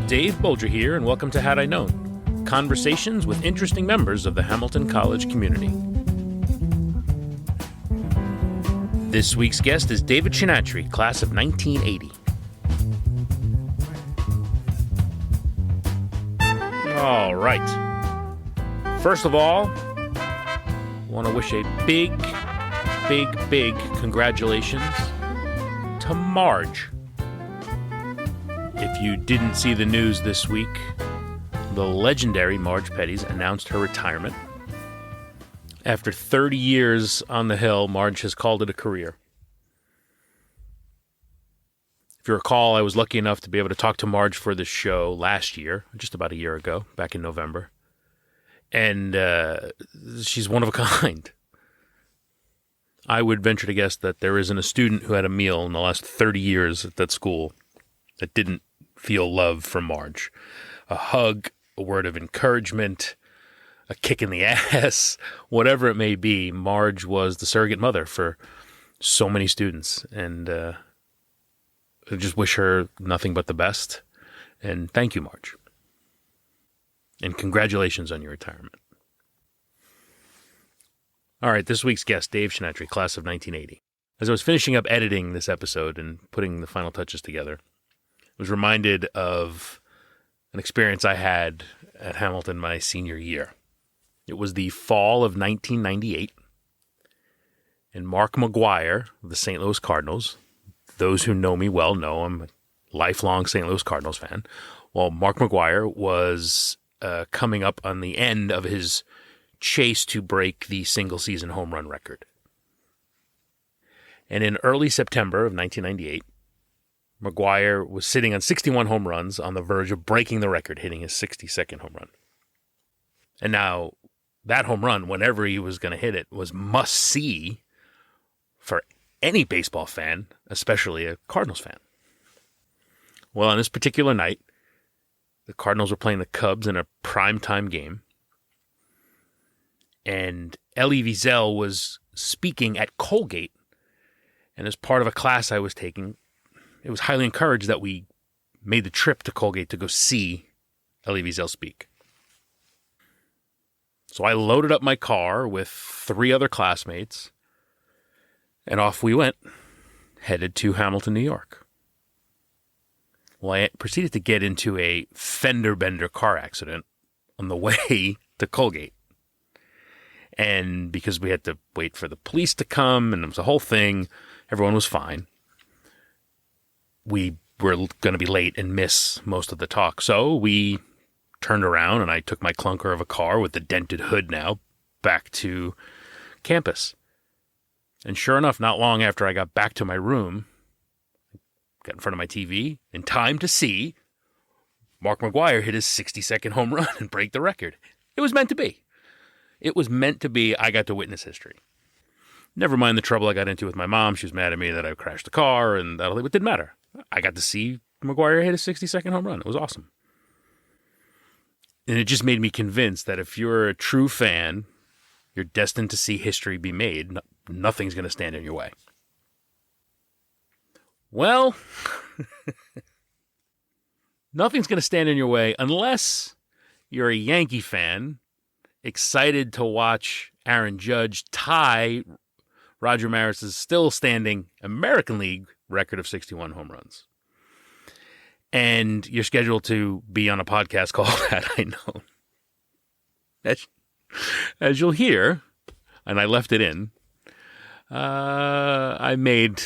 Dave Bolger here, and welcome to Had I Known, conversations with interesting members of the Hamilton College community. This week's guest is David Chanatry, class of 1980. All right. First of all, I want to wish a big congratulations to Marge. If you didn't see the news this week, the legendary Marge Petties announced her retirement. After 30 years on the Hill, Marge has called it a career. If you recall, I was lucky enough to be able to talk to Marge for this show last year, just about a year ago, back in November. And she's one of a kind. I would venture to guess that there isn't a student who had a meal in the last 30 years at that school that didn't feel love from Marge. A hug, a word of encouragement, a kick in the ass, whatever it may be, Marge was the surrogate mother for so many students. And I just wish her nothing but the best. And thank you, Marge. And congratulations on your retirement. All right, this week's guest, Dave Chanatry, class of 1980. As I was finishing up editing this episode and putting the final touches together, I was reminded of an experience I had at Hamilton my senior year. It was the fall of 1998, and Mark McGuire of the St. Louis Cardinals, those who know me well know I'm a lifelong St. Louis Cardinals fan. Well, Mark McGuire was coming up on the end of his chase to break the single-season home run record. And in early September of 1998, McGuire was sitting on 61 home runs on the verge of breaking the record, hitting his 62nd home run. And now, that home run, whenever he was going to hit it, was must-see for any baseball fan, especially a Cardinals fan. Well, on this particular night, the Cardinals were playing the Cubs in a primetime game, and Elie Wiesel was speaking at Colgate, and as part of a class I was taking, it was highly encouraged that we made the trip to Colgate to go see Elie Wiesel speak. So I loaded up my car with 3 other classmates, and off we went, headed to Hamilton, New York. Well, I proceeded to get into a fender-bender car accident on the way to Colgate. And because we had to wait for the police to come, and it was a whole thing, everyone was fine. We were going to be late and miss most of the talk. So we turned around, and I took my clunker of a car with the dented hood now back to campus. And sure enough, not long after I got back to my room, got in front of my TV, in time to see Mark McGuire hit his 62nd home run and break the record. It was meant to be. It was meant to be. I got to witness history. Never mind the trouble I got into with my mom. She was mad at me that I crashed the car, and it didn't matter. I got to see McGuire hit his 62nd home run. It was awesome. And it just made me convinced that if you're a true fan, you're destined to see history be made. Nothing's going to stand in your way. Well, nothing's going to stand in your way unless you're a Yankee fan excited to watch Aaron Judge tie Roger Maris's still standing American League record of 61 home runs. And you're scheduled to be on a podcast called Had I Known. As you'll hear, and I left it in, I made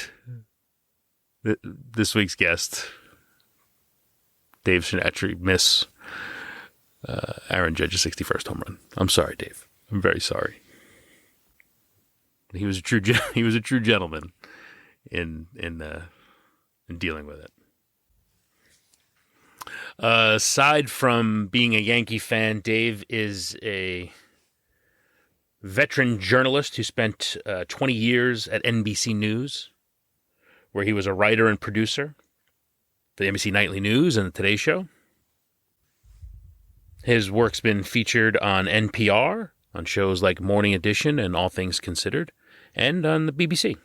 this week's guest, Dave Chanatry, miss Aaron Judge's 61st home run. I'm sorry, Dave. I'm very sorry. He was a true gentleman in dealing with it. Aside from being a Yankee fan, Dave is a veteran journalist who spent 20 years at NBC News, where he was a writer and producer for the NBC Nightly News and the Today Show. His work's been featured on NPR, on shows like Morning Edition and All Things Considered, and on the BBC.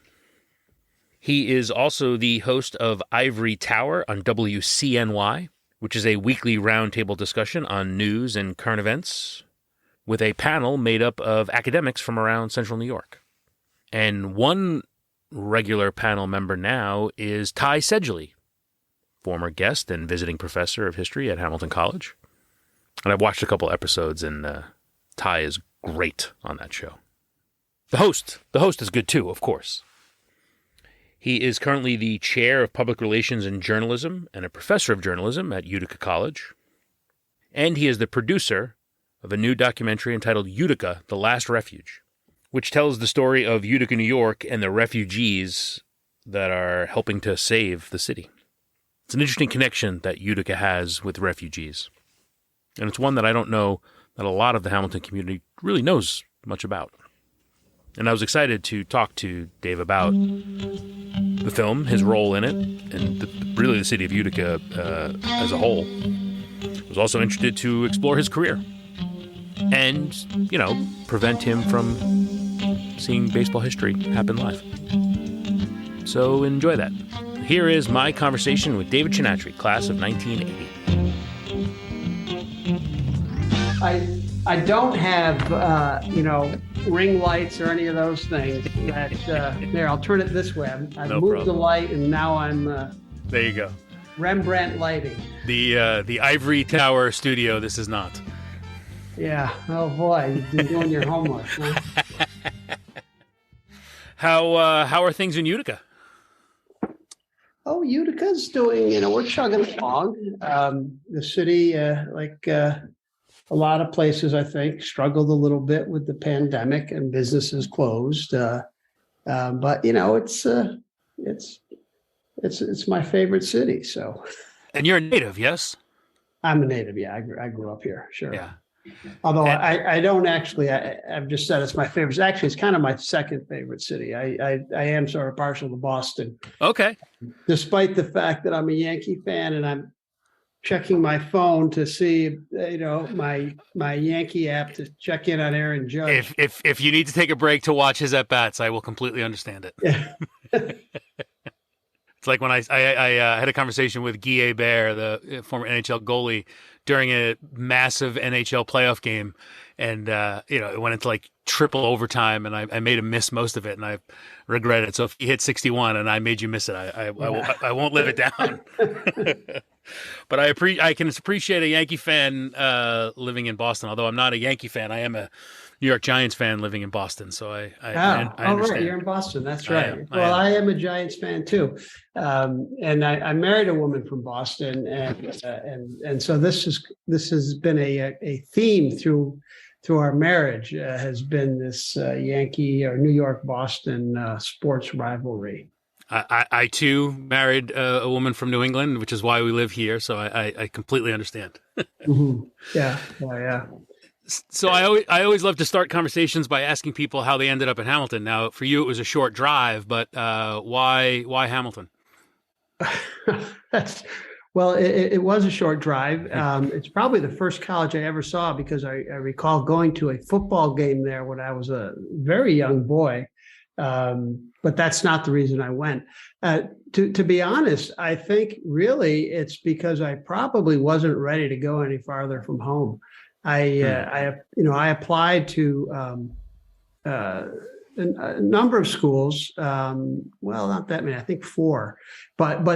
He is also the host of Ivory Tower on WCNY which is a weekly roundtable discussion on news and current events with a panel made up of academics from around central New York. And one regular panel member now is Ty Sedgley, former guest and visiting professor of history at Hamilton College. And I've watched a couple episodes, and Ty is great on that show. The host is good too, of course. He is currently the chair of public relations and journalism and a professor of journalism at Utica College. And he is the producer of a new documentary entitled Utica, The Last Refuge, which tells the story of Utica, New York, and the refugees that are helping to save the city. It's an interesting connection that Utica has with refugees. And it's one that I don't know that a lot of the Hamilton community really knows much about. And I was excited to talk to Dave about the film, his role in it, and really the city of Utica as a whole. I was also interested to explore his career and, prevent him from seeing baseball history happen live. So enjoy that. Here is my conversation with David Chanatry, class of 1980. I don't have, ring lights or any of those things. There, I'll turn it this way. I've moved the light, and now I'm... there you go. Rembrandt lighting. The Ivory Tower studio, this is not. Yeah. Oh, boy. You've been doing your homework, huh? How are things in Utica? Oh, Utica's doing, we're chugging along. The city, a lot of places, I think, struggled a little bit with the pandemic and businesses closed. But it's my favorite city. So. And you're a native, yes? I'm a native. Yeah, I grew up here. Sure. Yeah. Although I don't actually. I've just said it's my favorite. Actually, it's kind of my second favorite city. I am sort of partial to Boston. Okay. Despite the fact that I'm a Yankee fan and I'm checking my phone to see, my Yankee app to check in on Aaron Judge. If you need to take a break to watch his at-bats, I will completely understand it. Yeah. It's like when I had a conversation with Guy Hebert, the former NHL goalie, during a massive NHL playoff game. And, it went into like triple overtime, and I made him miss most of it, and I regret it. So if he hit 61 and I made you miss it, I won't live it down. But I can appreciate a Yankee fan living in Boston. Although I'm not a Yankee fan, I am a New York Giants fan living in Boston. So I understand. Right, you're in Boston. That's right. I am a Giants fan too, and I married a woman from Boston, and so this has been a theme through our marriage. Has been this Yankee or New York Boston sports rivalry. I too married a woman from New England, which is why we live here. So I completely understand. Mm-hmm. Yeah. Yeah. So I always love to start conversations by asking people how they ended up in Hamilton. Now, for you, it was a short drive, but why Hamilton? It was a short drive. It's probably the first college I ever saw because I recall going to a football game there when I was a very young boy. But that's not the reason I went. To be honest, I think really it's because I probably wasn't ready to go any farther from home. I applied to a number of schools. Not that many. I think 4. But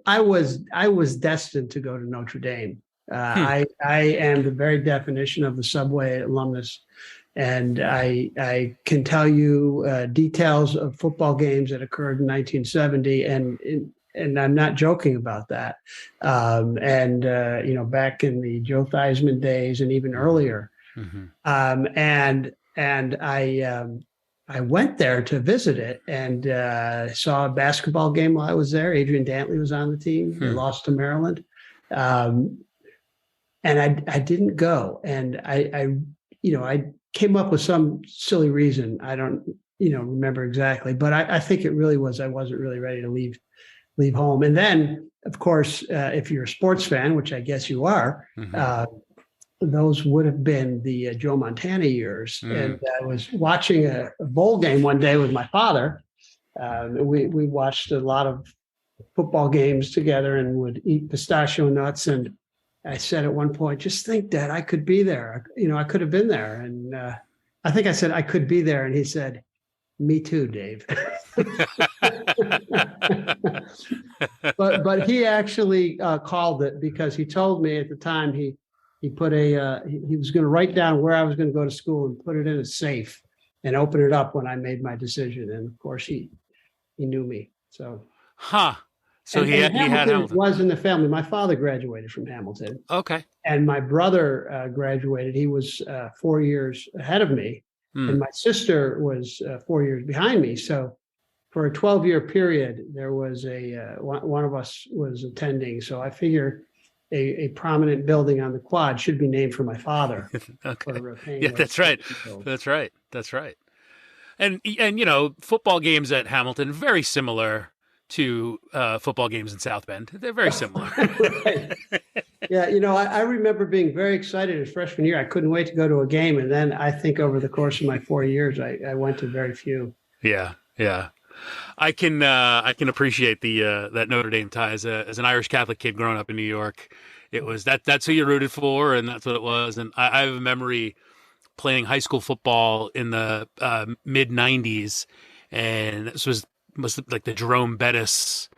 I was destined to go to Notre Dame. I am the very definition of the subway alumnus. And I can tell you details of football games that occurred in 1970, and I'm not joking about that. Back in the Joe Theismann days and even earlier. Mm-hmm. And I went there to visit it and saw a basketball game while I was there. Adrian Dantley was on the team. They lost to Maryland, and I didn't go. And I came up with some silly reason. I don't, remember exactly, but I think it really was, I wasn't really ready to leave home. And then, of course, if you're a sports fan, which I guess you are, mm-hmm. Those would have been the Joe Montana years. Mm. And I was watching a bowl game one day with my father. We watched a lot of football games together and would eat pistachio nuts. And I said at one point, just think, Dad, I could be there. I could have been there. And I think I said I could be there. And he said, me too, Dave. but he actually called it, because he told me at the time he put he was going to write down where I was going to go to school and put it in a safe and open it up when I made my decision. And of course he knew me. So So he had Hamilton. Was in the family. My father graduated from Hamilton. Okay. And my brother graduated. He was 4 years ahead of me. And my sister was 4 years behind me. So for a 12-year period, there was one of us was attending. So I figure a prominent building on the quad should be named for my father. Okay. Yeah, that's right. That's right. And football games at Hamilton, very similar to football games in South Bend. They're very similar. Right. Yeah, I remember being very excited as freshman year. I couldn't wait to go to a game. And then I think over the course of my 4 years, I went to very few. Yeah. I can appreciate that Notre Dame tie as an Irish Catholic kid growing up in New York. It was that's who you rooted for, and that's what it was. And I have a memory playing high school football in the mid '90s, and this was like the Jerome Bettis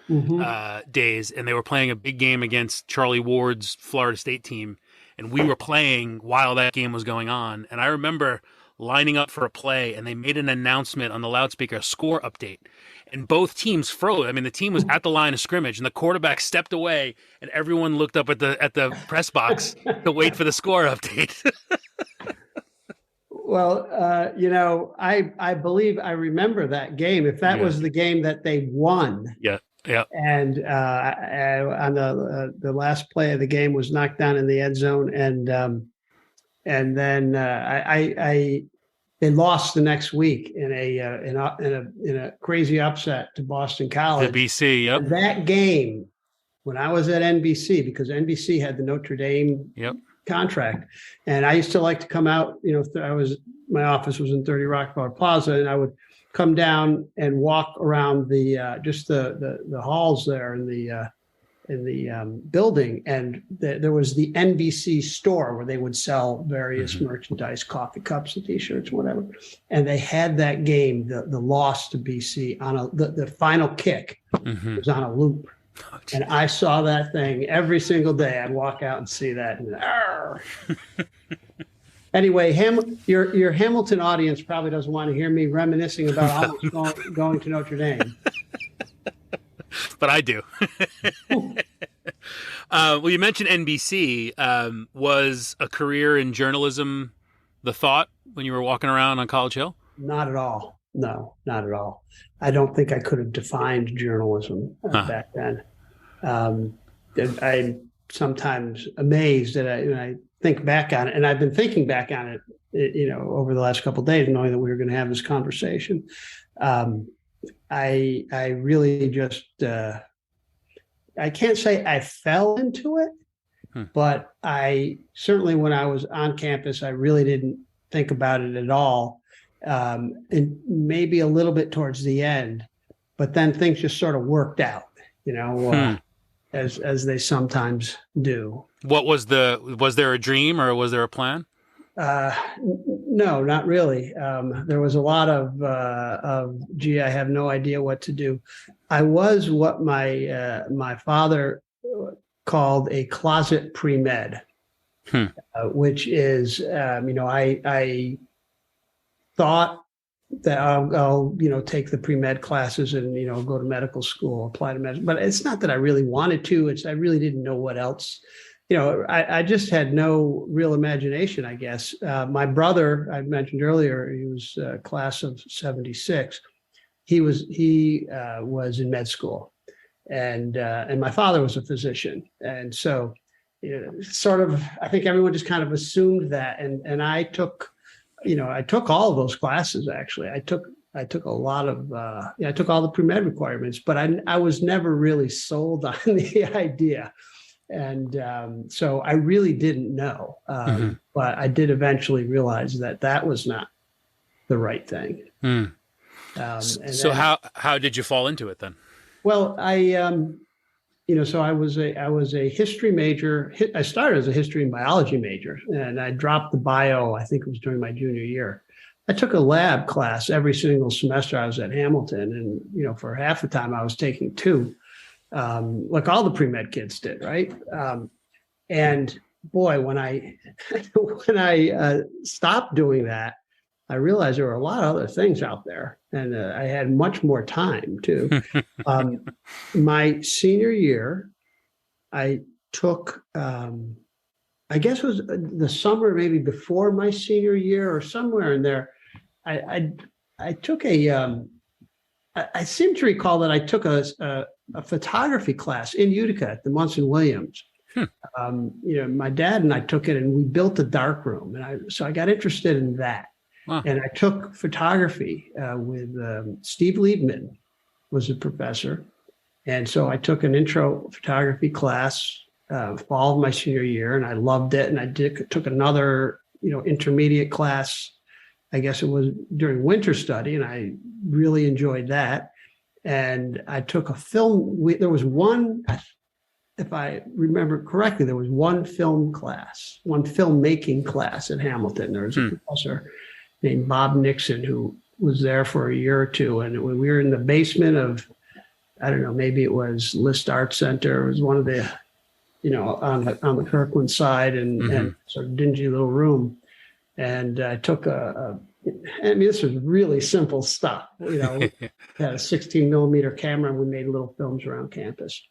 days, and they were playing a big game against Charlie Ward's Florida State team, and we were playing while that game was going on. And I remember lining up for a play, and they made an announcement on the loudspeaker, a score update, and both teams froze. I mean, the team was at the line of scrimmage, and the quarterback stepped away, and everyone looked up at the press box to wait for the score update. Well, I believe I remember that game. If that was the game that they won. Yeah. And on the last play of the game was knocked down in the end zone, and then they lost the next week in a crazy upset to Boston College. The BC. Yep. And that game, when I was at NBC, because NBC had the Notre Dame. Yep. Contract, and I used to like to come out. My office was in 30 Rockefeller Plaza, and I would come down and walk around the halls there in the building, and there was the NBC store where they would sell various merchandise, coffee cups and T-shirts, whatever. And they had that game, the loss to BC, on the final kick was on a loop. And I saw that thing every single day. I'd walk out and see that. And, anyway, your Hamilton audience probably doesn't want to hear me reminiscing about almost going to Notre Dame. But I do. Well, you mentioned NBC. Was a career in journalism the thought when you were walking around on College Hill? Not at all. No, not at all. I don't think I could have defined journalism back then. I'm sometimes amazed that I think back on it, and I've been thinking back on it, over the last couple of days, knowing that we were going to have this conversation. I really just I can't say I fell into it, but I certainly, when I was on campus, I really didn't think about it at all. And maybe a little bit towards the end, but then things just sort of worked out, as they sometimes do. What was there a dream, or was there a plan? No, not really. There was a lot of gee, I have no idea what to do. I was what my father called a closet pre-med, which is, I thought that I'll take the pre-med classes and, go to medical school, apply to medicine. But it's not that I really wanted to. I really didn't know what else. I just had no real imagination, I guess. My brother, I mentioned earlier, he was class of 76. He was in med school, and my father was a physician. And so sort of, I think everyone just kind of assumed that. And I took, I took all of those classes, actually. I took a lot of, I took all the pre-med requirements, but I was never really sold on the idea. And so I really didn't know, but I did eventually realize that was not the right thing. So how did you fall into it then? Well, I so I was a history major. I started as a history and biology major, and I dropped the bio. I think it was during my junior year. I took a lab class every single semester I was at Hamilton, and for half the time I was taking two, like all the pre-med kids did, right? And boy, when I stopped doing that, I realized there were a lot of other things out there, and I had much more time too. My senior year, I took, I guess it was the summer, maybe before my senior year or somewhere in there. I took I seem to recall that I took a photography class in Utica at the Munson Williams. My dad and I took it, and we built a dark room, and so I got interested in that. Wow. And I took photography with Steve Liebman was a professor. And so I took an intro photography class fall of my senior year, and I loved it. And I took another, intermediate class. I guess it was during winter study, and I really enjoyed that. And I took a film. There was one, if I remember correctly, there was one filmmaking class at Hamilton. There was a professor named Bob Nixon who was there for a year or two. And when we were in the basement of, I don't know, maybe it was List Art Center. It was one of the, on the Kirkland side, and sort of dingy little room. And I took this was really simple stuff. Had a 16 millimeter camera, and we made little films around campus.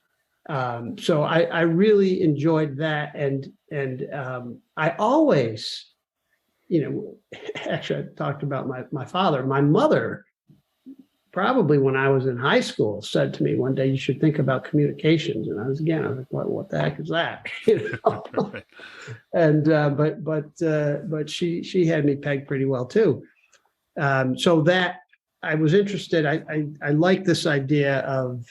So I really enjoyed that. And I always, actually I talked about my father. My mother, probably when I was in high school, said to me one day, "You should think about communications." And I was like, "What the heck is that?" And but she had me pegged pretty well too. So that I was interested. I like this idea of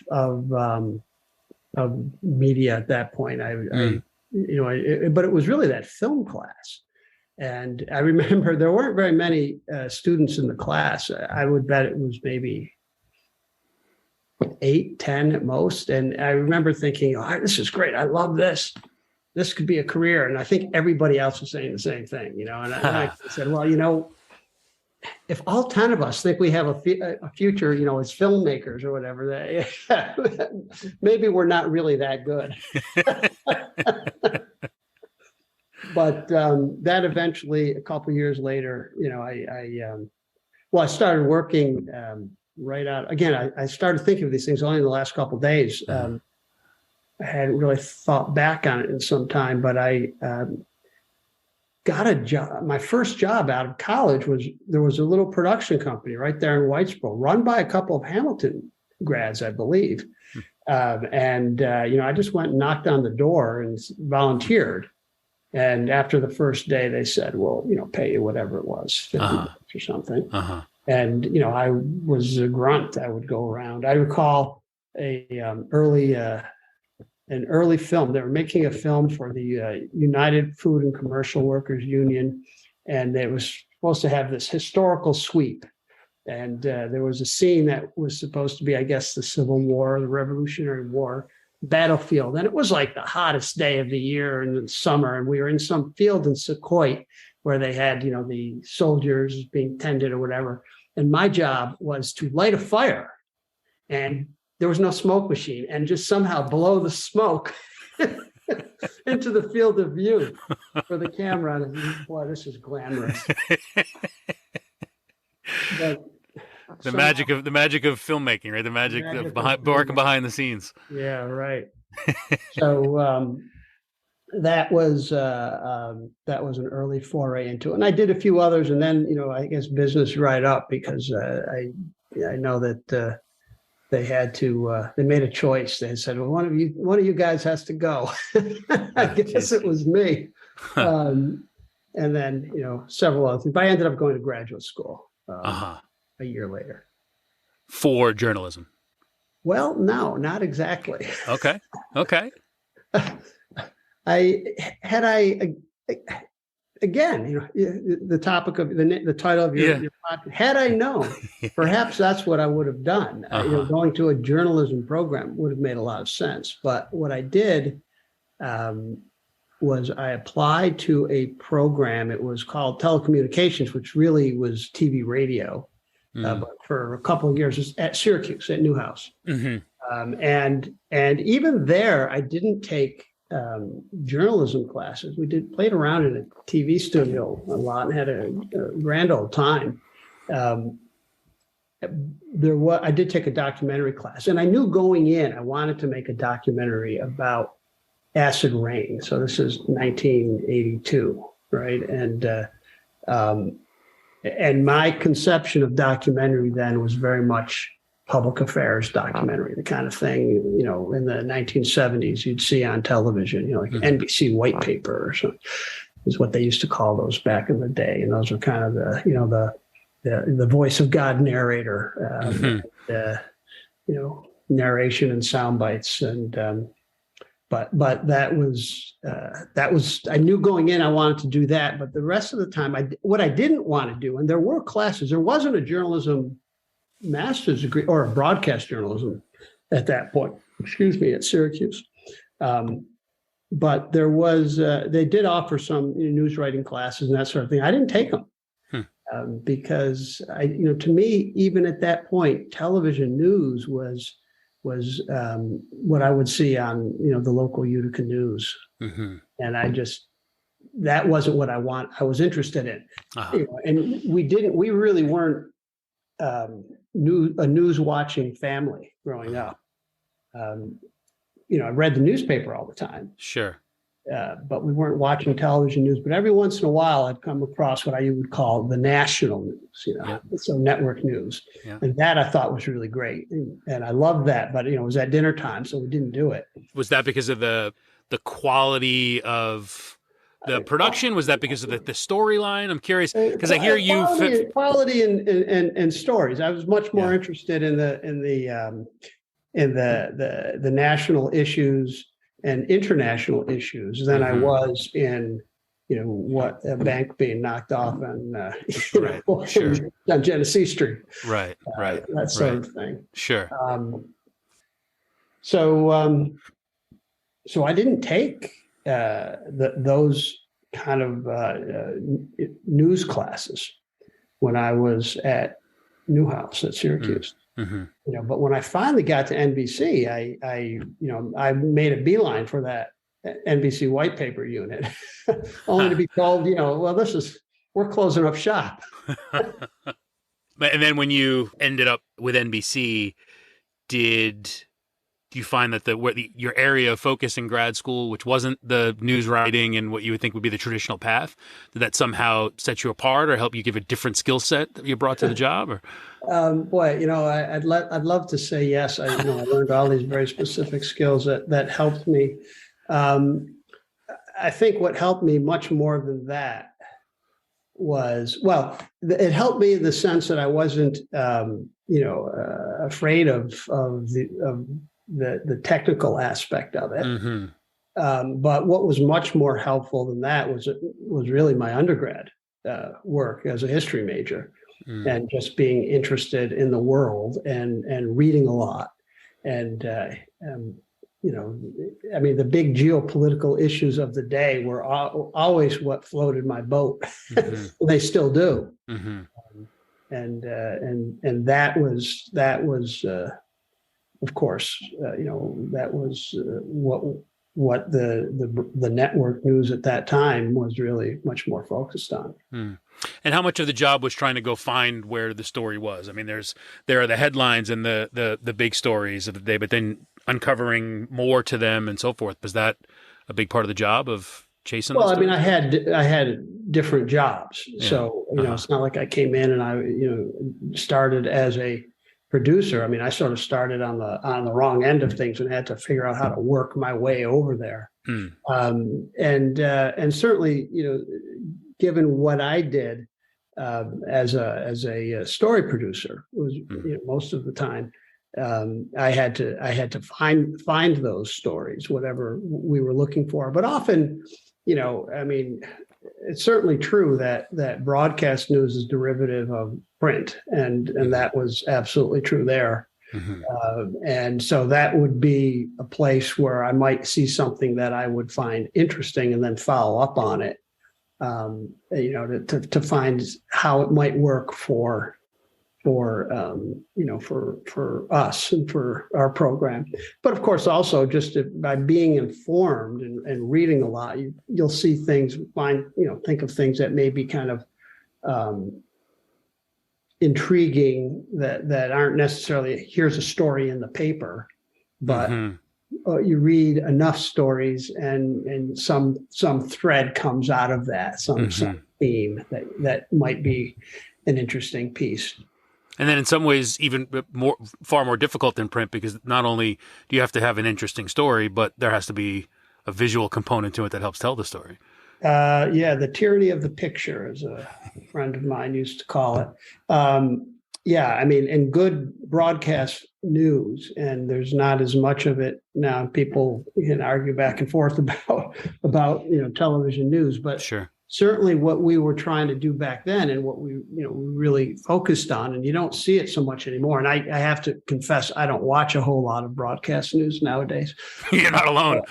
media at that point. But it was really that film class. And I remember there weren't very many students in the class. I would bet it was maybe 8, 10 at most. And I remember thinking, "Oh, this is great. I love this. This could be a career." And I think everybody else was saying the same thing, And I said, "Well, if all 10 of us think we have a future, as filmmakers or whatever, maybe we're not really that good." But that eventually, a couple of years later, I started working right out. Again, I started thinking of these things only in the last couple of days. I hadn't really thought back on it in some time, but I got a job. My first job out of college there was a little production company right there in Whitesboro, run by a couple of Hamilton grads, I believe. I just went and knocked on the door and volunteered. And after the first day, they said, "Well, pay you whatever it was, $50 or something." And, I was a grunt. I would go around. I recall an early film. They were making a film for the United Food and Commercial Workers Union. And it was supposed to have this historical sweep. And there was a scene that was supposed to be, I guess, the Civil War, the Revolutionary War battlefield. And it was like the hottest day of the year in the summer. And we were in some field in Sequoia where they had, the soldiers being tended or whatever. And my job was to light a fire. And there was no smoke machine, and just somehow blow the smoke into the field of view for the camera. And boy, this is glamorous. But the magic of filmmaking, right? The magic of working behind the scenes. Yeah, right. So that was an early foray into it, and I did a few others, and then I guess business right up, because I know that they had to. They made a choice. They said, "Well, one of you guys has to go." I guess it was me, and then several other things. But I ended up going to graduate school. A year later. For journalism? Well, no, not exactly. Okay. again, the topic of the title of your podcast, had I known, perhaps that's what I would have done. Going to a journalism program would have made a lot of sense. But what I did was I applied to a program. It was called telecommunications, which really was TV radio. But for a couple of years at Syracuse at Newhouse. And even there, I didn't take journalism classes. We played around in a TV studio a lot and had a grand old time. I did take a documentary class, and I knew going in I wanted to make a documentary about acid rain. So this is 1982, right? And my conception of documentary then was very much public affairs documentary, the kind of thing, in the 1970s you'd see on television, like NBC white paper or something is what they used to call those back in the day. And those were kind of the voice of God narrator, narration and sound bites. And, but that was I knew going in I wanted to do that, but the rest of the time what I didn't want to do, and there were classes, there wasn't a journalism master's degree or a broadcast journalism at that point, at Syracuse, but there was they did offer some news writing classes and that sort of thing. I didn't take them because to me, even at that point, television news was what I would see on, the local Utica news. And that wasn't what I was interested in. And we really weren't a news watching family growing up. I read the newspaper all the time. Sure. But we weren't watching television news. But every once in a while, I'd come across what I would call the national news, so network news. Yeah. And that I thought was really great. And I loved that. But, it was at dinner time, so we didn't do it. Was that because of the quality of the production? Was that because of the storyline? I'm curious because I hear quality and stories. I was much more interested in the national issues and international issues than I was in, what a bank being knocked off on, on Genesee Street. Right. That sort of thing. Sure. So I didn't take those kind of news classes when I was at Newhouse at Syracuse. But when I finally got to NBC, I made a beeline for that NBC white paper unit, only to be told, we're closing up shop. And then when you ended up with NBC, did you find that your area of focus in grad school, which wasn't the news writing and what you would think would be the traditional path, did that somehow set you apart or help you give a different skill set that you brought to the job? Or I'd love to say yes. I learned all these very specific skills that helped me. I think what helped me much more than that was, it helped me in the sense that I wasn't, afraid of the technical aspect of it. But what was much more helpful than that was really my undergrad work as a history major, and just being interested in the world and reading a lot. And, the big geopolitical issues of the day were always what floated my boat. They still do. And that was of course, that was what the network news at that time was really much more focused on. And how much of the job was trying to go find where the story was? I mean, there are the headlines and the big stories of the day, but then uncovering more to them and so forth. Was that a big part of the job of chasing? Well, I mean, I had different jobs, so it's not like I came in and I started as a producer. I mean, I sort of started on the wrong end of things and had to figure out how to work my way over there. And certainly, given what I did as a story producer, it was most of the time I had to find those stories, whatever we were looking for. But often, it's certainly true that broadcast news is derivative of print, and that was absolutely true there. Mm-hmm. And so that would be a place where I might see something that I would find interesting and then follow up on it, to find how it might work for us and for our program. But of course, also just by being informed and reading a lot, you'll see things, think of things that may be kind of intriguing that aren't necessarily, here's a story in the paper, but you read enough stories and some thread comes out of that, some theme that might be an interesting piece. And then in some ways, even far more difficult than print, because not only do you have to have an interesting story, but there has to be a visual component to it that helps tell the story. The tyranny of the picture, as a friend of mine used to call it. And good broadcast news, and there's not as much of it now. People can argue back and forth about television news, but sure. Certainly what we were trying to do back then and what we really focused on, and you don't see it so much anymore. And I have to confess, I don't watch a whole lot of broadcast news nowadays. You're not alone.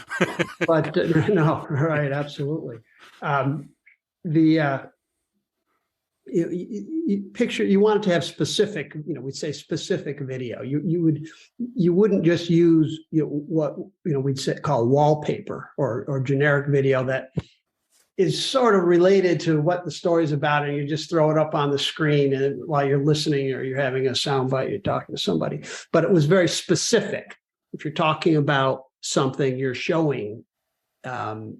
but no, right. Absolutely. You wanted to have specific, we'd say specific video. You wouldn't just use what we'd call wallpaper or generic video that is sort of related to what the story's about, and you just throw it up on the screen and while you're listening or you're having a soundbite, you're talking to somebody. But it was very specific. If you're talking about something you're showing, you're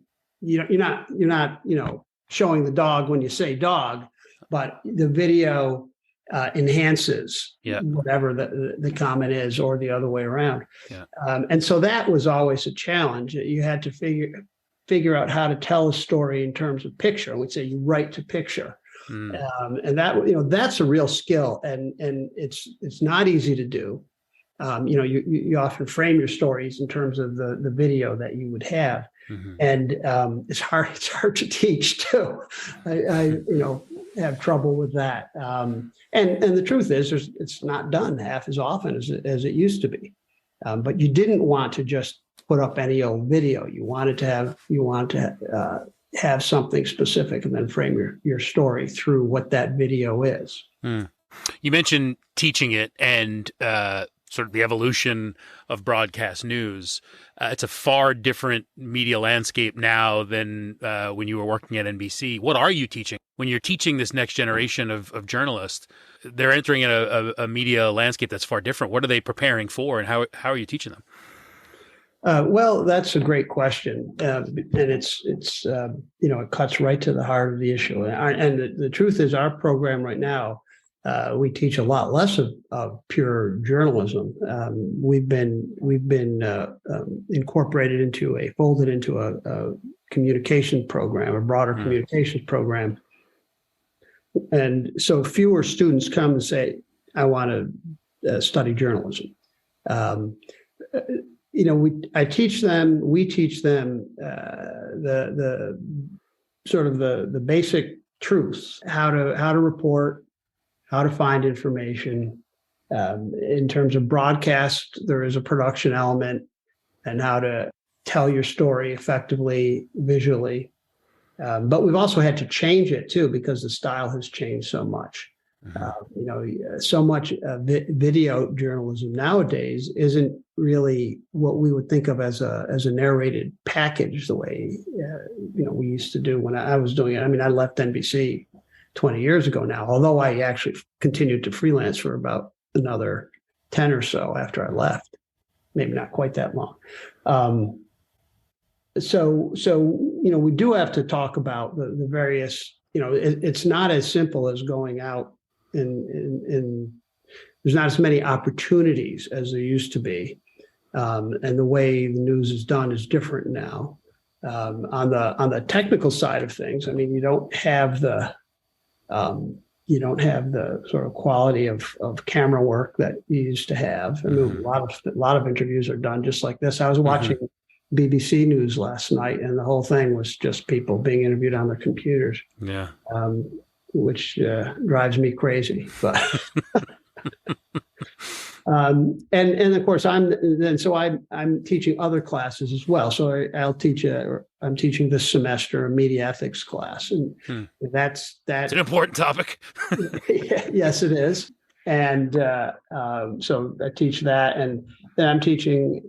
not showing the dog when you say dog, but the video enhances whatever the comment is, or the other way around. Yeah. And so that was always a challenge. You had to figure out how to tell a story in terms of picture. And we'd say you write to picture. And that, that's a real skill, and it's not easy to do. You often frame your stories in terms of the video that you would have. And it's hard to teach too. I have trouble with that. And the truth is it's not done half as often as it used to be. But you didn't want to just put up any old video. You wanted to have something specific and then frame your story through what that video is. You mentioned teaching it and sort of the evolution of broadcast news. It's a far different media landscape now than when you were working at NBC. What are you teaching? When you're teaching this next generation of journalists, they're entering a media landscape that's far different. What are they preparing for, and how are you teaching them? Well, that's a great question, and it's it cuts right to the heart of the issue. And the truth is, our program right now, we teach a lot less of pure journalism. We've been incorporated folded into a communication program, a broader communications program, and so fewer students come and say, "I want to study journalism." We teach them the sort of the basic truths, how to report, how to find information. In terms of broadcast, there is a production element, and how to tell your story effectively visually. But we've also had to change it too, because the style has changed so much. So much video journalism nowadays isn't really what we would think of as a narrated package the way we used to do when I was doing it. I mean, I left NBC 20 years ago now, although I actually continued to freelance for about another 10 or so after I left, maybe not quite that long. So we do have to talk about the various, it's not as simple as going out and there's not as many opportunities as there used to be. And the way the news is done is different now. On the technical side of things, I mean, you don't have the sort of quality of camera work that you used to have. I mean, a lot of interviews are done just like this. I was watching BBC News last night, and the whole thing was just people being interviewed on their computers. Yeah. Which drives me crazy. But and of course I'm teaching other classes as well. So I'm teaching this semester a media ethics class, and that's an important topic. Yes, it is. And so I teach that, and then I'm teaching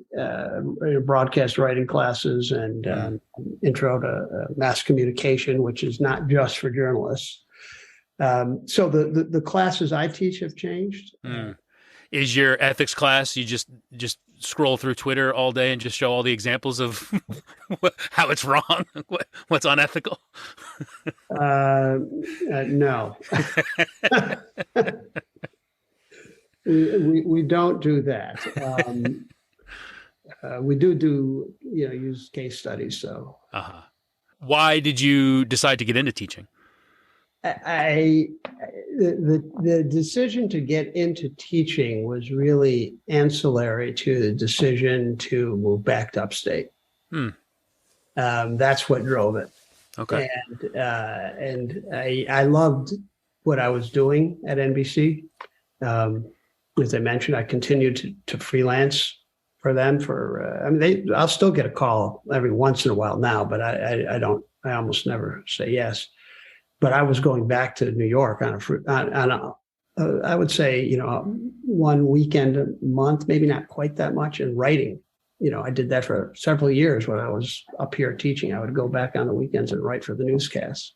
broadcast writing classes and intro to mass communication, which is not just for journalists. So the classes I teach have changed. Is your ethics class, you just scroll through Twitter all day and just show all the examples of how it's wrong, what's unethical? No. We don't do that. We do use case studies. So, why did you decide to get into teaching? The decision to get into teaching was really ancillary to the decision to move back to upstate. That's what drove it. Okay. And I loved what I was doing at NBC. As I mentioned, I continued to freelance for them I'll still get a call every once in a while now, but I almost never say yes. But I was going back to New York on I would say, one weekend a month, maybe not quite that much, and writing. I did that for several years when I was up here teaching. I would go back on the weekends and write for the newscasts.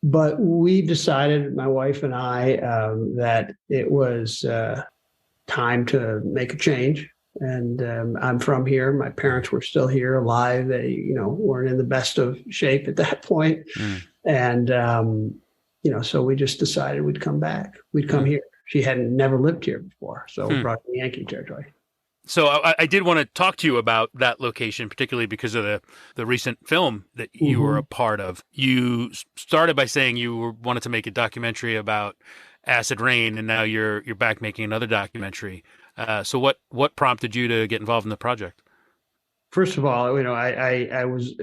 But we decided, my wife and I, that it was time to make a change. And I'm from here. My parents were still here alive. They, weren't in the best of shape at that point. And, so we just decided we'd come back. We'd come here. She hadn't never lived here before. So we brought her to Yankee territory. So I did want to talk to you about that location, particularly because of the recent film that you were a part of. You started by saying you wanted to make a documentary about acid rain, and now you're back making another documentary. So what prompted you to get involved in the project? First of all, I was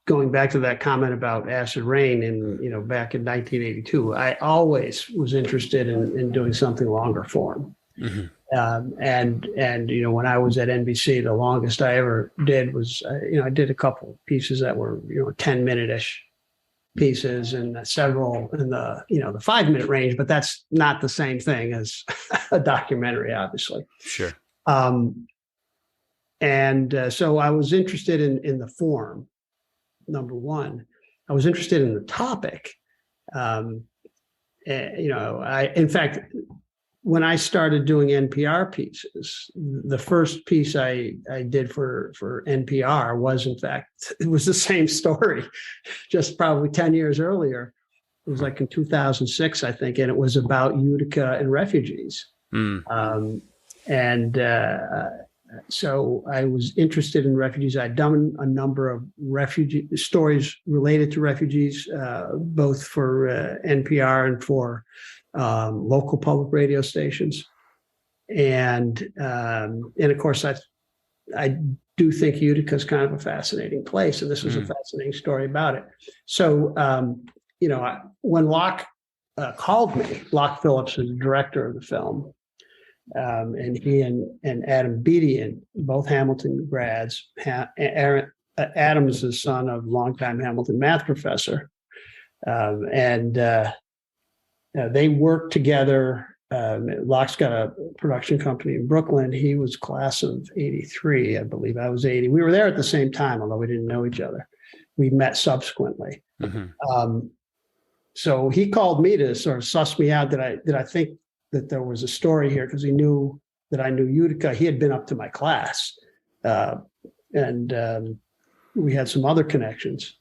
going back to that comment about acid rain, and back in 1982, I always was interested in doing something longer form. And when I was at NBC, the longest I ever did was, I did a couple pieces that were, 10-minute-ish pieces, and several in the 5-minute range, but that's not the same thing as a documentary, obviously. Sure. So I was interested in the form, number one. I was interested in the topic. In fact, when I started doing NPR pieces, the first piece I did for NPR was, in fact, it was the same story, just probably 10 years earlier. It was like in 2006, I think, and it was about Utica and refugees. So I was interested in refugees. I'd done a number of refugee stories related to refugees, both for NPR and for local public radio stations. And of course, I do think Utica is kind of a fascinating place, and this was a fascinating story about it. So, when Locke called me, Locke Phillips is the director of the film, and he and Adam Beatty, both Hamilton grads. Adam is the son of longtime Hamilton math professor, and they worked together. Locke's got a production company in Brooklyn. He was class of 83, I believe. I was 80. We were there at the same time, although we didn't know each other. We met subsequently. So he called me to sort of suss me out. Did I think that there was a story here? Because he knew that I knew Utica. He had been up to my class, and we had some other connections.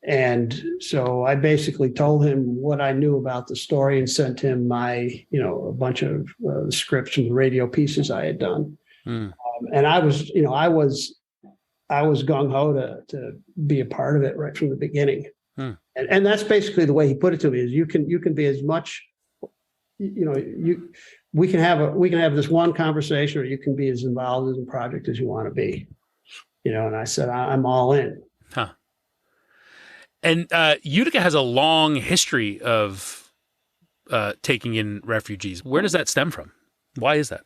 And so I basically told him what I knew about the story and sent him my, a bunch of scripts from the radio pieces I had done. And I was gung ho to be a part of it right from the beginning. And that's basically the way he put it to me: is you can be as much, we can have this one conversation, or you can be as involved in the project as you want to be, and I said, I'm all in. Huh. And Utica has a long history of taking in refugees. Where does that stem from? Why is that?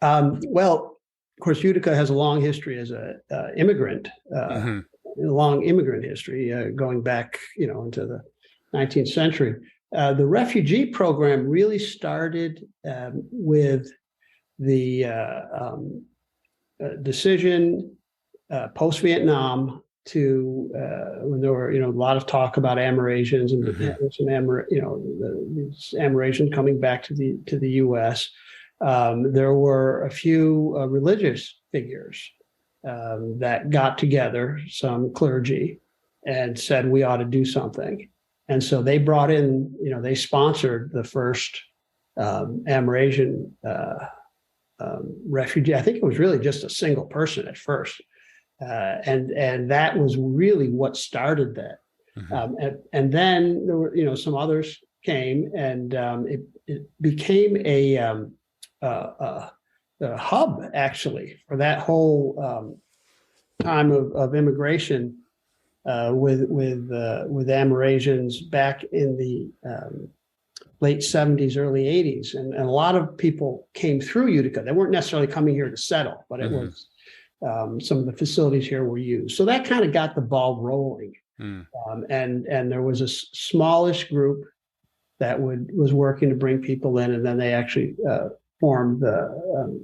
Well, of course, Utica has a long history as a immigrant, a long immigrant history going back, into the 19th century. The refugee program really started with the decision post-Vietnam to when there were a lot of talk about Amerasians and some these Amerasians coming back to the U.S. There were a few religious figures that got together, some clergy, and said we ought to do something. And so they brought in, they sponsored the first Amerasian refugee. I think it was really just a single person at first. And that was really what started that. And then there were, some others came, and it became a hub, actually, for that whole time of immigration. With Amerasians back in the late 70s, early 80s. And a lot of people came through Utica. They weren't necessarily coming here to settle, but it was some of the facilities here were used. So that kind of got the ball rolling. And there was a smallish group that was working to bring people in, and then they actually formed the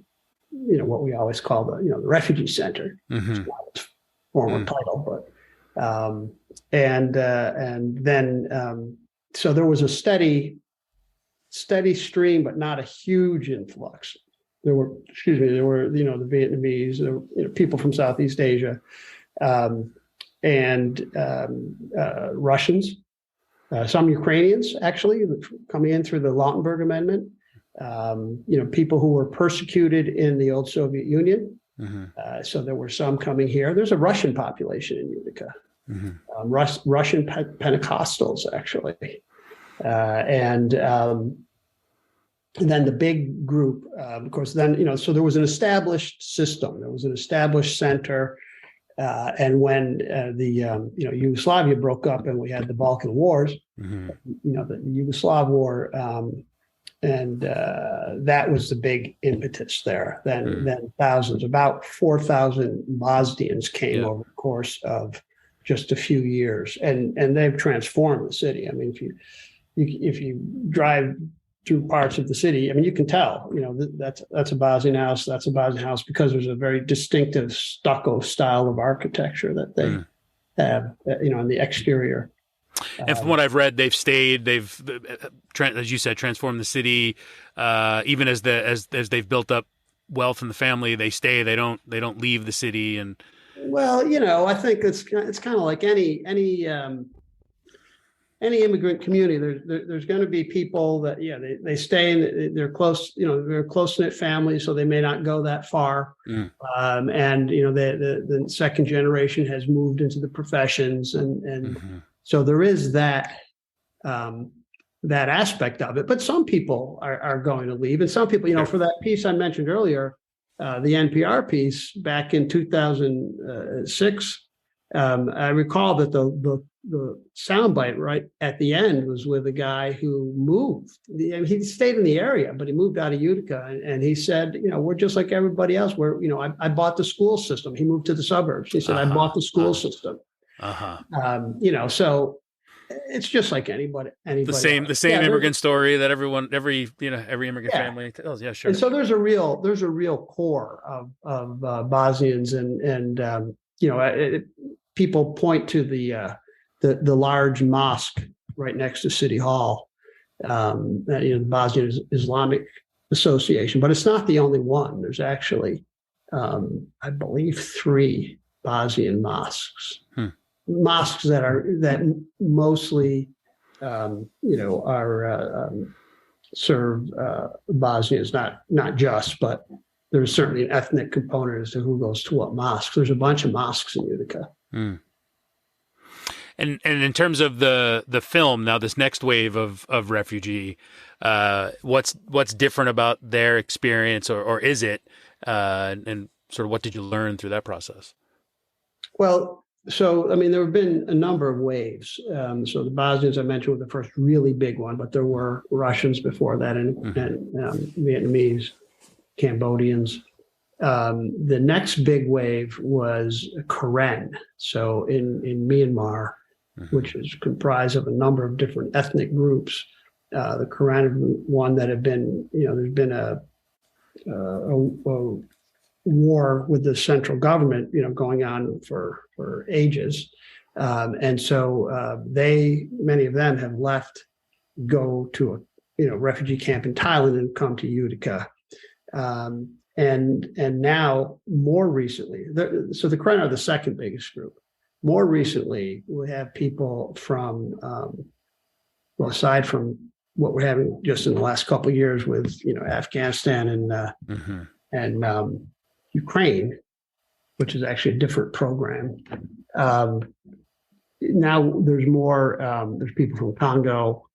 what we always call the refugee center. It's not its former title, but and then so there was a steady stream, but not a huge influx. There were the Vietnamese, people from Southeast Asia, and Russians, some Ukrainians actually coming in through the Lautenberg Amendment. People who were persecuted in the old Soviet Union. So there were some coming here. There's a Russian population in Utica, Russian Pentecostals, actually. And then the big group, of course, then, so there was an established system. There was an established center. And when Yugoslavia broke up and we had the Balkan Wars, the Yugoslav War, and that was the big impetus there. Then thousands, about 4,000 Bosnians came over the course of just a few years, and they've transformed the city. I mean, if you drive through parts of the city, I mean, you can tell, that's a Bosnian house, that's a Bosnian house, because there's a very distinctive stucco style of architecture that they have, in the exterior. And from what I've read, they've, as you said, transformed the city. Even as they've built up wealth in the family, they stay. They don't leave the city. And I think it's kind of like any immigrant community. There's going to be people that they stay and they're close. They're close knit families, so they may not go that far. And the second generation has moved into the professions and. So there is that aspect of it, but some people are going to leave, and some people, for that piece I mentioned earlier, the NPR piece back in 2006. I recall that the soundbite right at the end was with a guy who moved. He stayed in the area, but he moved out of Utica, and he said, we're just like everybody else. I bought the school system. He moved to the suburbs. He said, I bought the school system. So it's just like anybody. The same immigrant story that every immigrant family tells. Yeah, sure. And so there's a real core of Bosnians, and people point to the large mosque right next to City Hall, the Bosnian Islamic Association, but it's not the only one. There's actually, I believe, 3 Bosnian mosques. Mosques that mostly, serve Bosnians, not just, but there's certainly an ethnic component as to who goes to what mosques. There's a bunch of mosques in Utica. And in terms of the film, now this next wave of refugee, what's different about their experience, or is it, and sort of what did you learn through that process? Well, so I mean, there have been a number of waves. So the Bosnians I mentioned were the first really big one, but there were Russians before that, and, Mm-hmm. Vietnamese, Cambodians. The next big wave was Karen. So in Myanmar, Mm-hmm. which is comprised of a number of different ethnic groups. The Karen one that have been, there's been a war with the central government, going on for ages. And so many of them have left, go to a refugee camp in Thailand and come to Utica. And now more recently, so the Karen are the second biggest group. More recently, we have people from, aside from what we're having just in the last couple of years with, Afghanistan Mm-hmm. and Ukraine, which is actually a different program. Now there's more, there's people from Congo,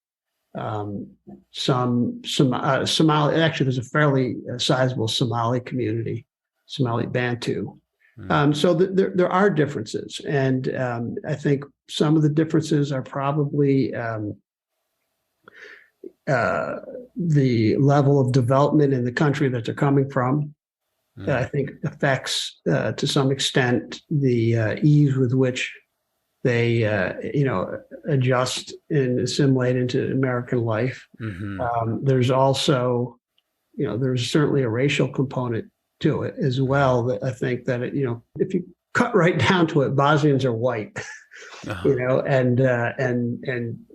some Somali, actually there's a fairly sizable Somali community, Somali Bantu. So there are differences. And I think some of the differences are probably the level of development in the country that they're coming from. I think affects to some extent the ease with which they adjust and assimilate into American life. Mm-hmm. There's also, there's certainly a racial component to it as well. That I think that if you cut right down to it, Bosnians are white. Uh-huh. And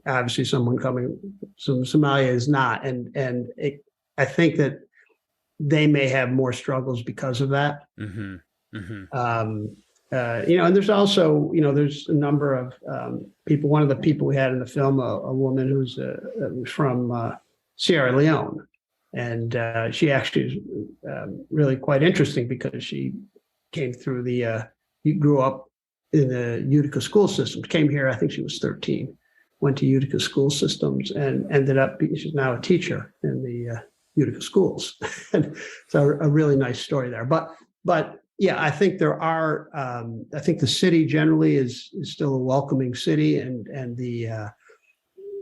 obviously someone coming from Somalia is not, I think that they may have more struggles because of that. Mm-hmm. Mm-hmm. And there's also, there's a number of people. One of the people we had in the film, a woman who's from Sierra Leone, and she actually is really quite interesting because she came through grew up in the Utica school system. Came here, I think she was 13, went to Utica school systems, and ended up she's now a teacher in the Utica schools. And so a really nice story there. But yeah, I think there are. I think the city generally is still a welcoming city, and the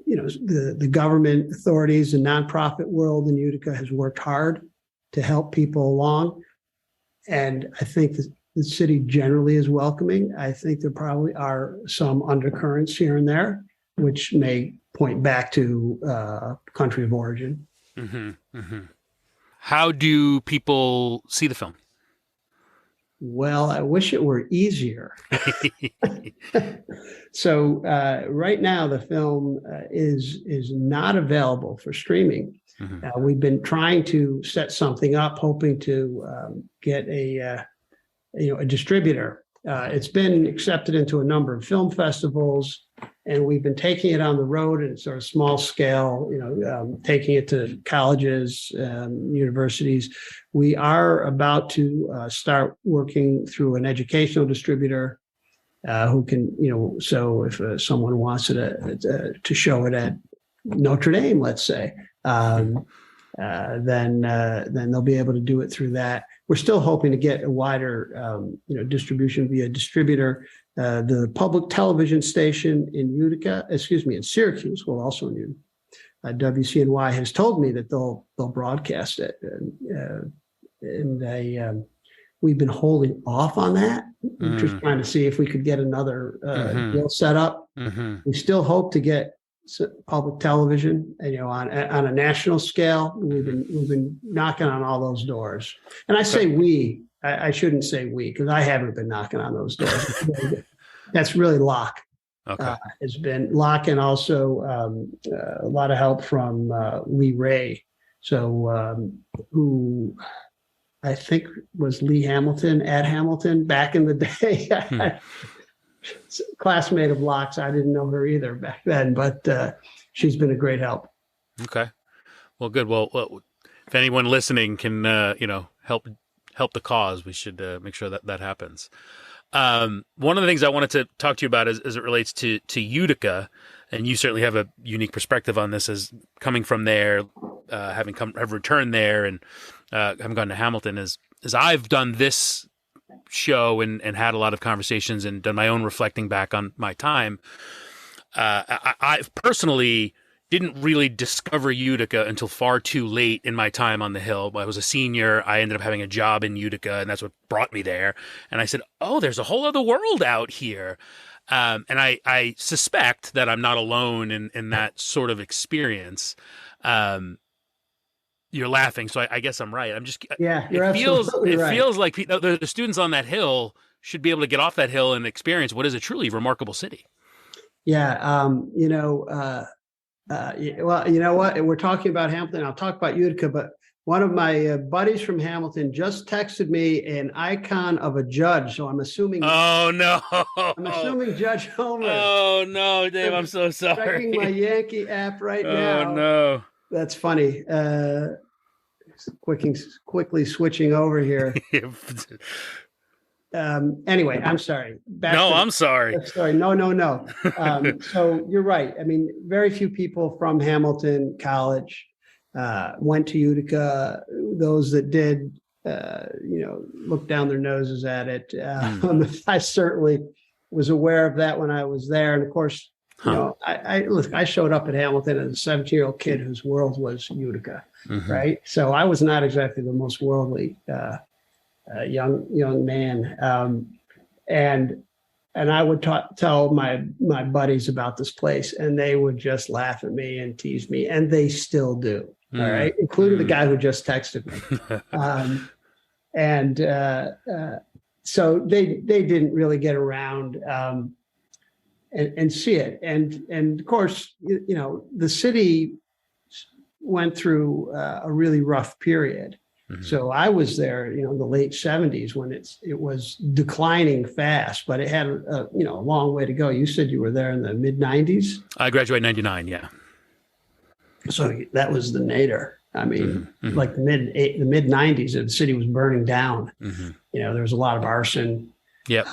the government authorities and nonprofit world in Utica has worked hard to help people along, and I think the city generally is welcoming. I think there probably are some undercurrents here and there, which may point back to country of origin. Mm-hmm. Mm-hmm. How do people see the film? Well, I wish it were easier. So right now, the film is not available for streaming. Mm-hmm. We've been trying to set something up, hoping to get a distributor. It's been accepted into a number of film festivals, and we've been taking it on the road at sort of small scale, taking it to colleges, universities. We are about to start working through an educational distributor who can, so if someone wants it to show it at Notre Dame, let's say, then they'll be able to do it through that. We're still hoping to get a wider, distribution via distributor. The public television station in Syracuse, well, also in Utica, WCNY has told me that they'll broadcast it, and we've been holding off on that. We're just trying to see if we could get another deal set up. Mm-hmm. We still hope to get public television, on a national scale. We've been knocking on all those doors, and I say we. I shouldn't say we because I haven't been knocking on those doors. That's really Locke. Okay. Has been Locke, and also a lot of help from Lee Ray. So who I think was Lee Hamilton, Ed Hamilton back in the day. Classmate of Locke's. I didn't know her either back then, but she's been a great help. Okay. Well, good. Well, if anyone listening can, help the cause, we should make sure that happens. One of the things I wanted to talk to you about as it relates to Utica, and you certainly have a unique perspective on this as coming from there, have returned there and having gone to Hamilton, as I've done this show and had a lot of conversations and done my own reflecting back on my time. I personally didn't really discover Utica until far too late in my time on the Hill. I was a senior. I ended up having a job in Utica, and that's what brought me there. And I said, oh, there's a whole other world out here. And I suspect that I'm not alone in that sort of experience. You're laughing, so I guess I'm right. I'm just you're absolutely right. It feels like the students on that hill should be able to get off that hill and experience what is a truly remarkable city. Yeah, well, you know what? We're talking about Hamilton. I'll talk about Utica, but one of my buddies from Hamilton just texted me an icon of a judge. So I'm assuming. Oh no! I'm assuming Judge Homer. Oh no, Dave! I'm so sorry. Checking my Yankee app right now. Oh no! That's funny. Quickly switching over here. Anyway, I'm sorry. I'm sorry. Sorry. No. So you're right. I mean, very few people from Hamilton College went to Utica. Those that did, looked down their noses at it. I certainly was aware of that when I was there. And of course, I showed up at Hamilton as a 17-year-old kid whose world was Utica, right? So I was not exactly the most worldly young man, and I would tell my buddies about this place, and they would just laugh at me and tease me, and they still do. All right, including the guy who just texted me, so they didn't really get around and see it, and of course, the city went through a really rough period. So I was there, in the late 70s when it was declining fast, but it had a long way to go. You said you were there in the mid 90s. I graduated in 99. Yeah. So that was the nadir. I mean, like the mid 90s, the city was burning down. There was a lot of arson. Yep.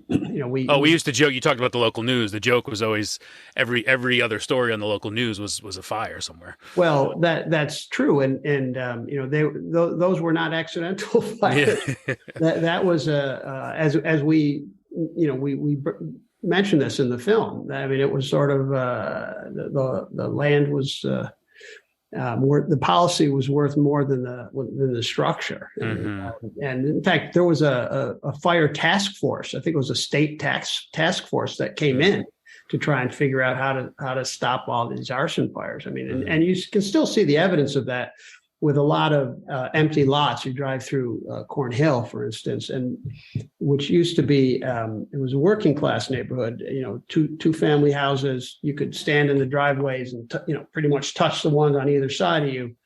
We used to joke. You talked about the local news. The joke was always every other story on the local news was a fire somewhere. Well, that's true, and those were not accidental fires. Yeah. that was as we mentioned this in the film. I mean, it was sort of the land was. The policy was worth more than the structure, and in fact, there was a fire task force. I think it was a state task force that came in to try and figure out how to stop all these arson fires. I mean, and you can still see the evidence of that with a lot of empty lots. You drive through Cornhill, for instance, and which used to be it was a working class neighborhood. Two family houses. You could stand in the driveways and pretty much touch the ones on either side of you,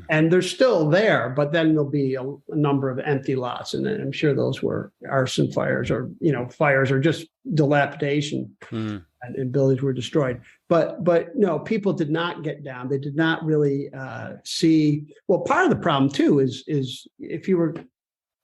and they're still there. But then there'll be a number of empty lots, and then I'm sure those were arson fires or fires or just dilapidation. And buildings were destroyed. But no, people did not get down. They did not really see. Well, part of the problem too is if you were,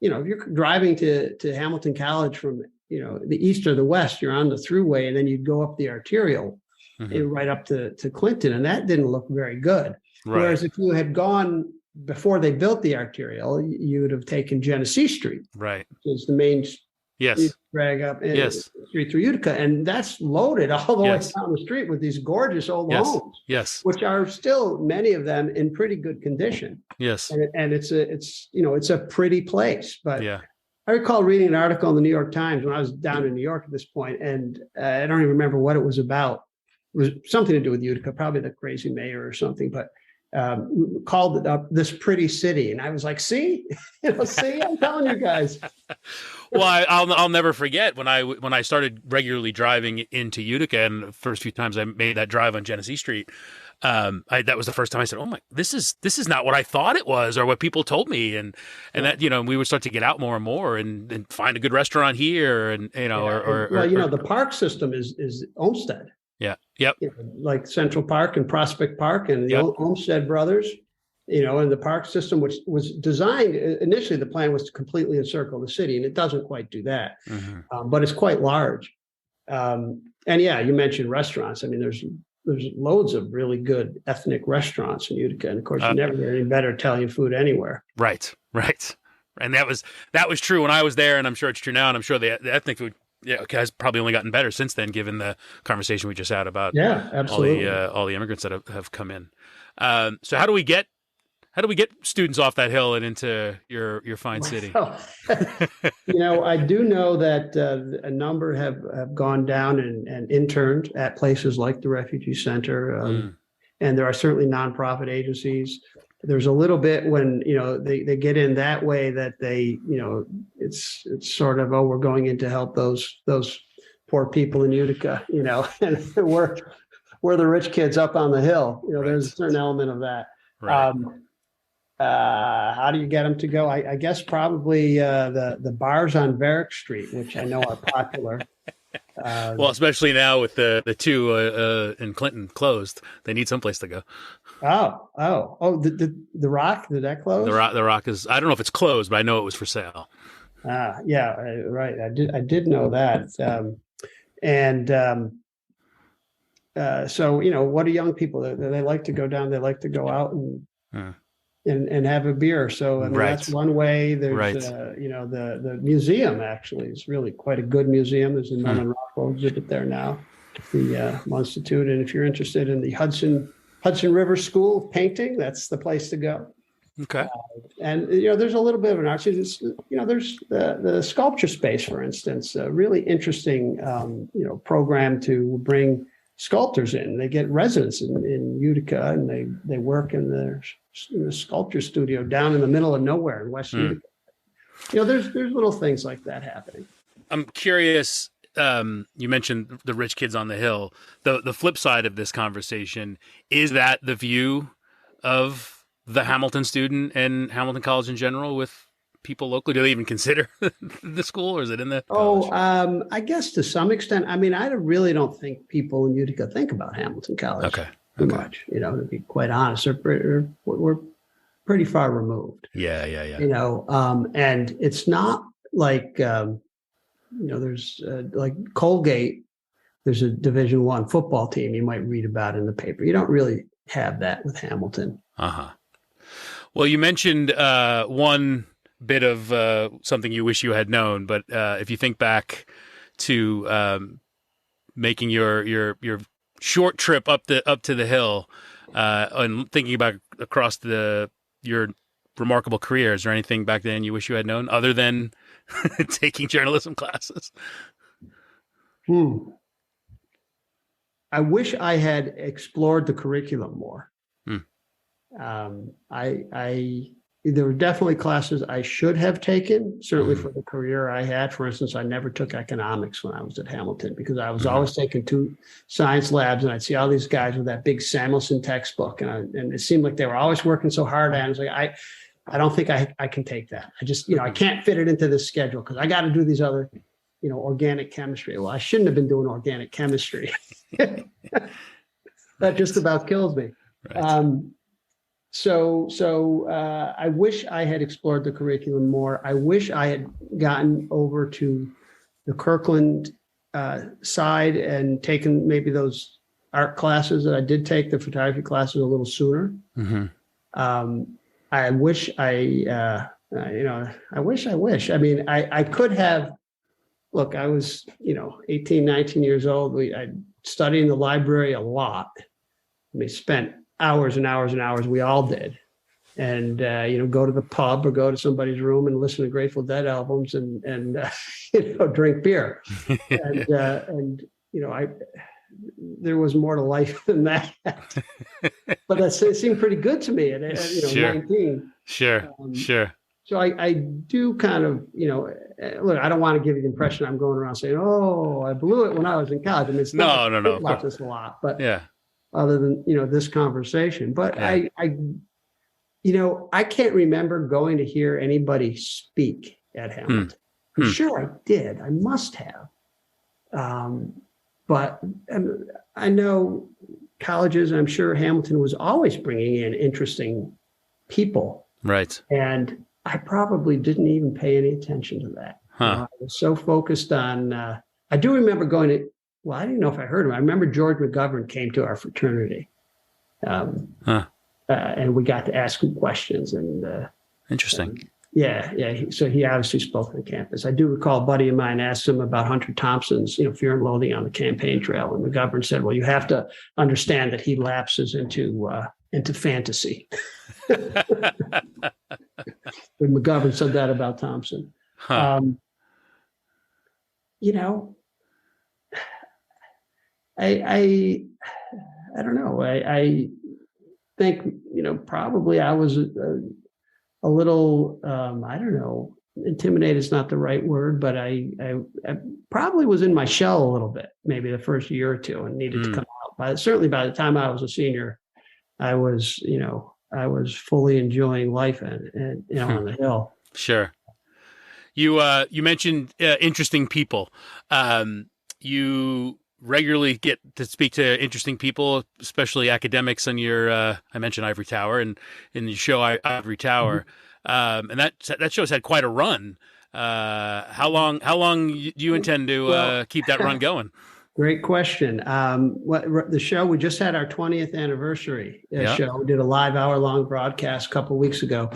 if you're driving to Hamilton College from the east or the west, you're on the thruway, and then you'd go up the arterial right up to Clinton, and that didn't look very good. Right. Whereas if you had gone before they built the arterial, you would have taken Genesee Street, right, which is the main. Yes. Drag up street through Utica, and that's loaded all the way down the street with these gorgeous old homes. Yes, which are still many of them in pretty good condition. Yes, and it's a pretty place. But I recall reading an article in the New York Times when I was down in New York at this point, and I don't even remember what it was about. It was something to do with Utica, probably the crazy mayor or something, but. Called it up this pretty city, and I was like, "See, see, I'm telling you guys." Well, I'll never forget when I started regularly driving into Utica, and the first few times I made that drive on Genesee Street, that was the first time I said, "Oh my, this is not what I thought it was, or what people told me," and that we would start to get out more and more, and find a good restaurant here, and the park system is Olmsted. Yeah. Yep. Like Central Park and Prospect Park and the Olmsted brothers. and the park system, which was designed initially, the plan was to completely encircle the city, and it doesn't quite do that, but it's quite large. And yeah, you mentioned restaurants. I mean, there's loads of really good ethnic restaurants in Utica, and of course, you never get any better Italian food anywhere. Right. And that was true when I was there, and I'm sure it's true now, and I'm sure the ethnic food has probably only gotten better since then, given the conversation we just had about absolutely. all the immigrants that have come in. So how do we get students off that hill and into your fine city? I do know that a number have gone down and interned at places like the Refugee Center, and there are certainly nonprofit agencies. There's a little bit when they get in that way that they it's sort of, we're going in to help those poor people in Utica, and we're the rich kids up on the hill. There's a certain element of that. Right. How do you get them to go? I guess probably the bars on Varick Street, which I know are popular. Well, especially now with the two in Clinton closed, they need someplace to go. The Rock, did that close? The Rock is, I don't know if it's closed, but I know it was for sale. Yeah, right. I did know that. So what do young people? They like to go down. They like to go out and have a beer. So I mean, that's one way. There's the museum actually is really quite a good museum. There's a Norman Rockwell exhibit there now, the Institute. And if you're interested in the Hudson River School of Painting, that's the place to go. Okay. And there's a little bit of an art. There's the sculpture space, for instance, a really interesting program to bring sculptors in. They get residents in Utica, and they work in the sculpture studio down in the middle of nowhere in West Utica. There's little things like that happening. I'm curious. You mentioned the rich kids on the hill. The flip side of this conversation is that the view of the Hamilton student and Hamilton College in general with people locally. Do they even consider the school, or is it in the college? I guess to some extent. I mean, I really don't think people in Utica think about Hamilton College too much. To be quite honest, we're pretty far removed. Yeah. And it's not like there's like Colgate. There's a Division I football team you might read about in the paper. You don't really have that with Hamilton. Well, you mentioned one bit of something you wish you had known, but if you think back to making your short trip up to the hill and thinking about across your remarkable career, is there anything back then you wish you had known other than taking journalism classes? I wish I had explored the curriculum more. There were definitely classes I should have taken, certainly for the career I had. For instance, I never took economics when I was at Hamilton because I was always taking 2 science labs, and I'd see all these guys with that big Samuelson textbook, and it seemed like they were always working so hard. And I was like, I don't think I can take that. I just, I can't fit it into this schedule because I got to do these other, organic chemistry. Well, I shouldn't have been doing organic chemistry. That just about kills me. Right. So I wish I had explored the curriculum more. I wish I had gotten over to the Kirkland side and taken maybe those art classes that I did take, the photography classes, a little sooner. I wish I wish. I mean, I could have. Look, I was 18, 19 years old. I studied in the library a lot. We spent hours and hours and hours. We all did. And, go to the pub or go to somebody's room and listen to Grateful Dead albums and drink beer. and there was more to life than that. But it seemed pretty good to me at 19. Sure. So I do kind of, look, I don't want to give you the impression I'm going around saying, oh, I blew it when I was in college. I mean, it's not about this a lot, but other than, this conversation. But I can't remember going to hear anybody speak at Hamilton. Sure, I did. I must have. But I know colleges, and I'm sure Hamilton was always bringing in interesting people. Right. And I probably didn't even pay any attention to that. Huh. I was so focused on, I do remember going to, well, I didn't know if I heard him. I remember George McGovern came to our fraternity. And we got to ask him questions. And Interesting. So he obviously spoke on campus. I do recall a buddy of mine asked him about Hunter Thompson's, Fear and Loathing on the Campaign Trail. And McGovern said, well, you have to understand that he lapses into fantasy. When McGovern said that about Thompson. Huh. I don't know. I think, probably I was a little, I don't know, intimidated is not the right word, but I probably was in my shell a little bit, maybe the first year or two, and needed to come out. Certainly by the time I was a senior, I was fully enjoying life and on the Hill. Sure. You mentioned interesting people. You regularly get to speak to interesting people, especially academics on your, I mentioned Ivory Tower, and in the show Ivory Tower. And that show's had quite a run. How long do you intend to keep that run going? Great question. The show, we just had our 20th anniversary show. We did a live hour-long broadcast a couple of weeks ago.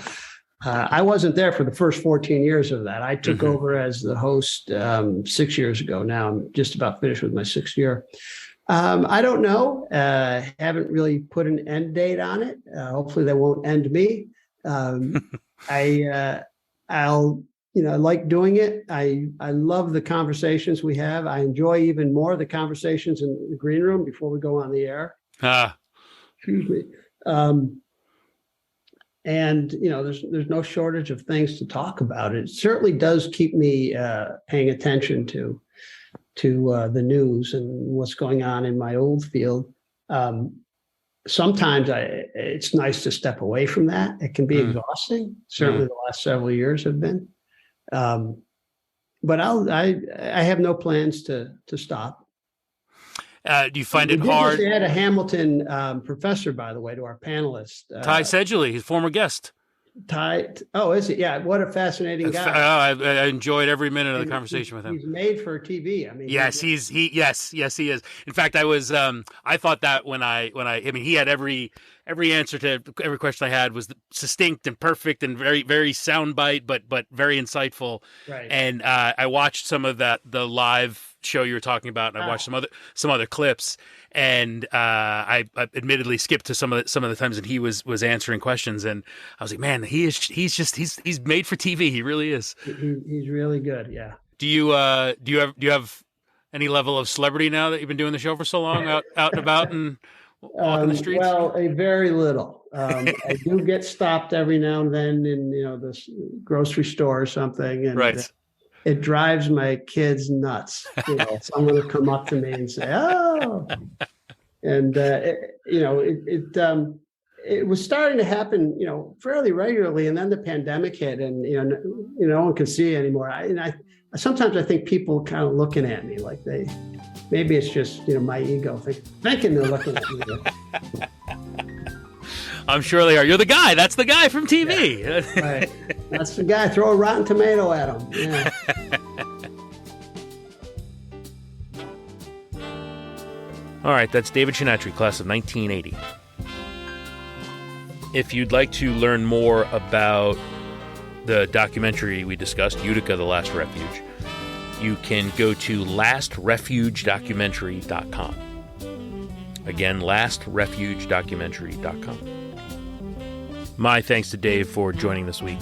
I wasn't there for the first 14 years of that. I took over as the host 6 years ago. Now I'm just about finished with my 6th year. I don't know. Haven't really put an end date on it. Hopefully they won't end me. I like doing it. I love the conversations we have. I enjoy even more the conversations in the green room before we go on the air. Excuse me. And there's no shortage of things to talk about. It certainly does keep me paying attention to the news and what's going on in my old field. Sometimes it's nice to step away from that. It can be exhausting. Certainly the last several years have been. But I have no plans to stop. Do you find it hard? We had a Hamilton professor, by the way, to our panelists. Ty Sedgley, his former guest. Ty, is it? Yeah, what a fascinating guy. I enjoyed every minute of the conversation with him. He's made for TV. I mean, yes, he is. In fact, I was I thought that when he had every answer to every question I had was succinct and perfect and very, very soundbite, but very insightful. Right. And I watched some of the live show you were talking about, and I watched some other clips, and I admittedly skipped to some of the times that he was answering questions, and I was like, man, he's made for TV. He really is. He's really good. Yeah. Do you have any level of celebrity now that you've been doing the show for so long, out and about and walking the streets? Well, a very little. I do get stopped every now and then in the grocery store or something, and right. It drives my kids nuts. Someone will come up to me and say, "Oh," and it was starting to happen, fairly regularly, and then the pandemic hit, and no one could see anymore. I sometimes I think people kind of looking at me like maybe it's just my ego thinking they're looking at me. I'm sure they are. You're the guy. That's the guy from TV. Yeah, right. That's the guy. Throw a rotten tomato at him. Yeah. All right. That's David Chanatry, class of 1980. If you'd like to learn more about the documentary we discussed, Utica, The Last Refuge, you can go to lastrefugedocumentary.com. Again, lastrefugedocumentary.com. My thanks to Dave for joining this week.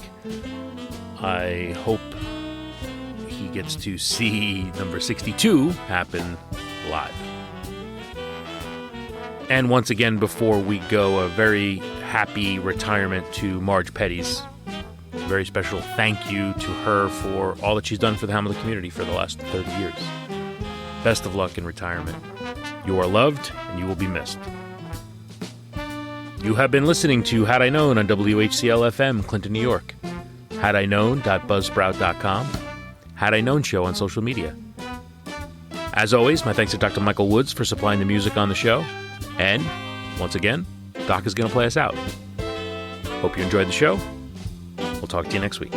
I hope he gets to see number 62 happen live. And once again, before we go, a very happy retirement to Marge Petty's. A very special thank you to her for all that she's done for the Hamilton community for the last 30 years. Best of luck in retirement. You are loved and you will be missed. You have been listening to Had I Known on WHCL-FM, Clinton, New York. HadIKnown.buzzsprout.com. Had I Known Show on social media. As always, my thanks to Dr. Michael Woods for supplying the music on the show. And, once again, Doc is going to play us out. Hope you enjoyed the show. We'll talk to you next week.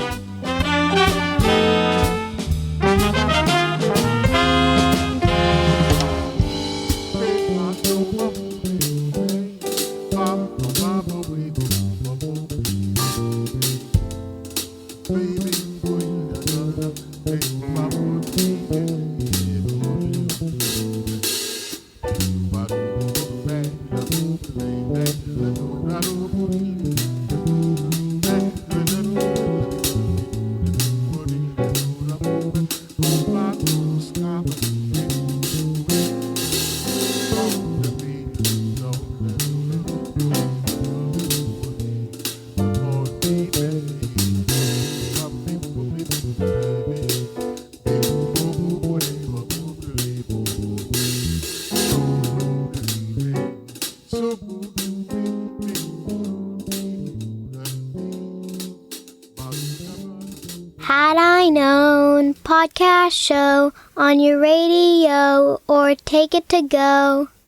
Had I Known podcast show on your radio or take it to go.